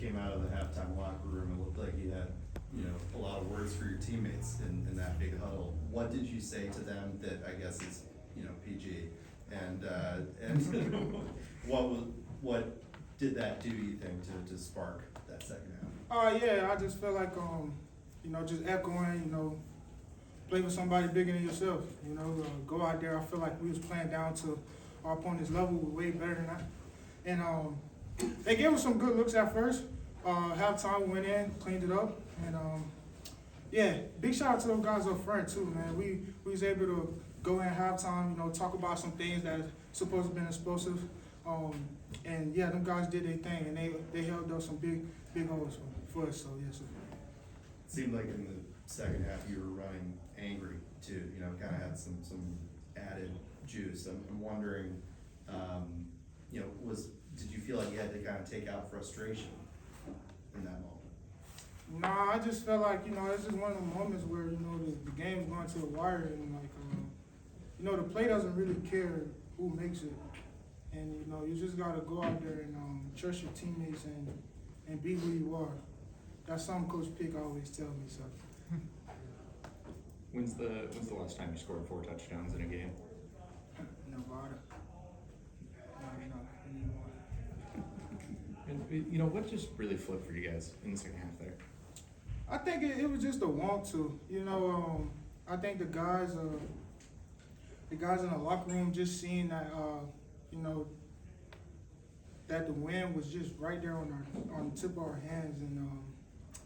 came out of the halftime locker room, it looked like you had, a lot of words for your teammates in that big huddle. What did you say to them that I guess is, PG? And what did that do, you think, to spark that second half? Yeah, I just felt like, just echoing, play with somebody bigger than yourself, go out there. I feel like we was playing down to our opponent's level, way better than that. And they gave us some good looks at first. Halftime, we went in, cleaned it up, and big shout out to those guys up front too, man. We was able to go in halftime, talk about some things that supposed to be explosive. Them guys did their thing, and they held up some big holes for us. So yes. It seemed like in the second half you were running angry too. Kind of had some added juice. I'm wondering, did you feel like you had to kind of take out frustration in that moment? Nah, I just felt like, it's just one of the moments where, the game's going to the wire, and the play doesn't really care who makes it. And, you just got to go out there and trust your teammates and be who you are. That's something Coach Pick always tells me, so. When's the last time you scored 4 touchdowns in a game? Nevada. And what just really flipped for you guys in the second half there? I think it was just a want to. I think the guys in the locker room just seeing that that the win was just right there on the tip of our hands, and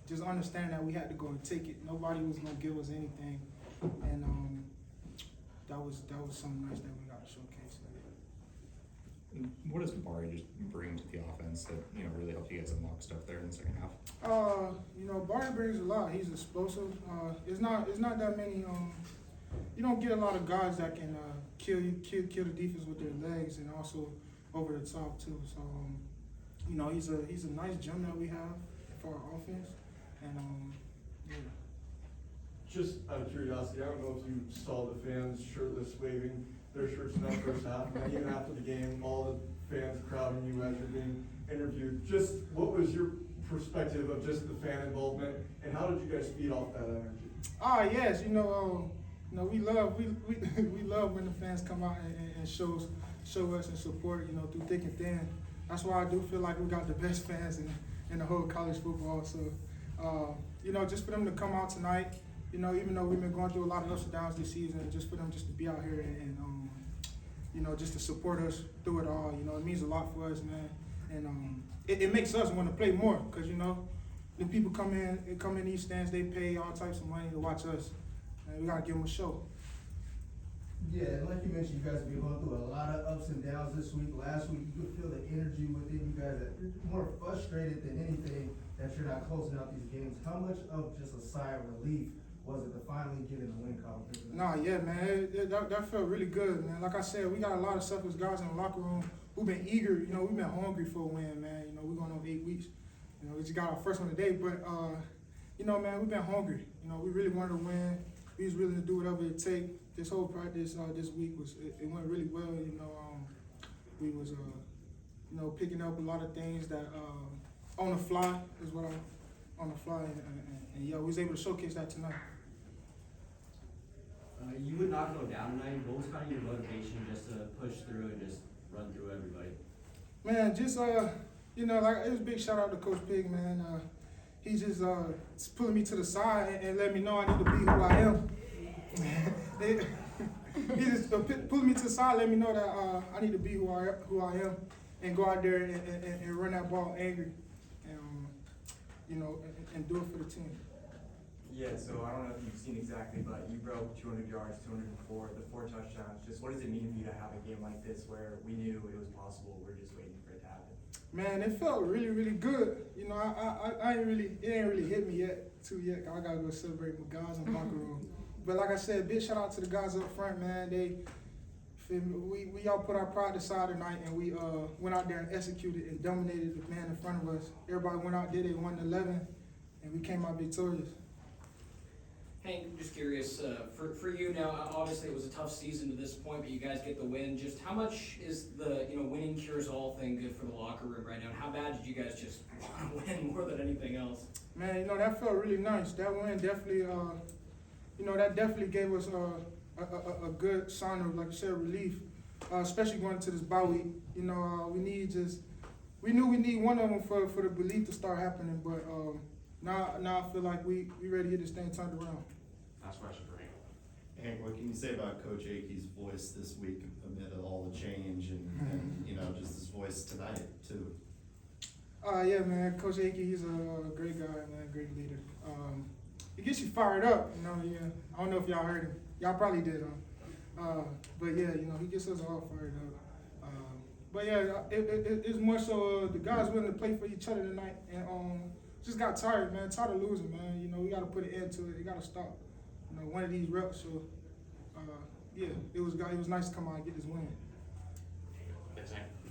just understand that we had to go and take it. Nobody was gonna give us anything, and that was something nice that we got to showcase. And what does Barry just bring to the offense that really helped you guys unlock stuff there in the second half? Barry brings a lot. He's explosive. It's not that many. You don't get a lot of guys that can kill the defense with their legs and also over the top too. So he's a nice gem that we have for our offense, and Just out of curiosity, I don't know if you saw the fans shirtless waving their shirts in that first half, and then even after the game, all the fans crowding you as you're being interviewed. Just what was your perspective of just the fan involvement, and how did you guys feed off that energy? Yes, we love when the fans come out and show us and support, through thick and thin. That's why I do feel like we got the best fans in the whole college football. So, just for them to come out tonight, even though we've been going through a lot of ups and downs this season, just for them just to be out here and just to support us through it all, it means a lot for us, man. And it makes us want to play more, because, the people come in these stands, they pay all types of money to watch us. And we got to give them a show. Yeah, and like you mentioned, you guys have been going through a lot of ups and downs this week. Last week, you could feel the energy within you guys that you're more frustrated than anything that you're not closing out these games. How much of just a sigh of relief was it to finally get in the win column? Man, that felt really good, man. Like I said, we got a lot of selfless guys in the locker room who've been eager. We've been hungry for a win, man. We're going on 8 weeks. We just got our first one today, but man, we've been hungry. We really wanted to win. We was willing to do whatever it take. This whole practice this week it went really well. We was picking up a lot of things that on the fly is what on the fly, and we was able to showcase that tonight. You would not go down tonight. What was kind of your motivation just to push through and just run through everybody? Man, just like it was a big shout out to Coach Pig, man. He just pulling me to the side and let me know I need to be who I am. He just pulling me to the side, let me know that I need to be who I am, and go out there and run that ball angry, and do it for the team. Yeah, so I don't know if you've seen exactly, but you broke 200 yards, 204, the 4 touchdowns. Just what does it mean for you to have a game like this where we knew it was possible, we're just waiting for it to happen? Man, it felt really, really good. I ain't really, it ain't really hit me yet. I gotta go celebrate with guys in the locker room. But like I said, big shout out to the guys up front, man. We all put our pride aside tonight, and we went out there and executed and dominated the man in front of us. Everybody went out there, they won 11, and we came out victorious. Hank, just curious, for you now, obviously it was a tough season to this point, but you guys get the win. Just how much is the, winning cures all thing good for the locker room right now? And how bad did you guys just want to win more than anything else? Man, that felt really nice. That win definitely, that definitely gave us a good sign of, like you said, relief, especially going into this bye week. We knew we need one of them for the belief to start happening, but now I feel like we ready to get this thing turned around. Last question for Hank. Hank, what can you say about Coach Akey's voice this week amid all the change and just his voice tonight too? Yeah, man, Coach Akey, he's a great guy, man, great leader. He gets you fired up, yeah. I don't know if y'all heard him. Y'all probably did, but yeah, he gets us all fired up. But yeah, it's more so the guys willing to play for each other tonight, and just got tired, man. Tired of losing, man. We got to put an end to it. It got to stop. One of these reps. So, yeah, it was nice to come out and get this win. Thanks, Hank.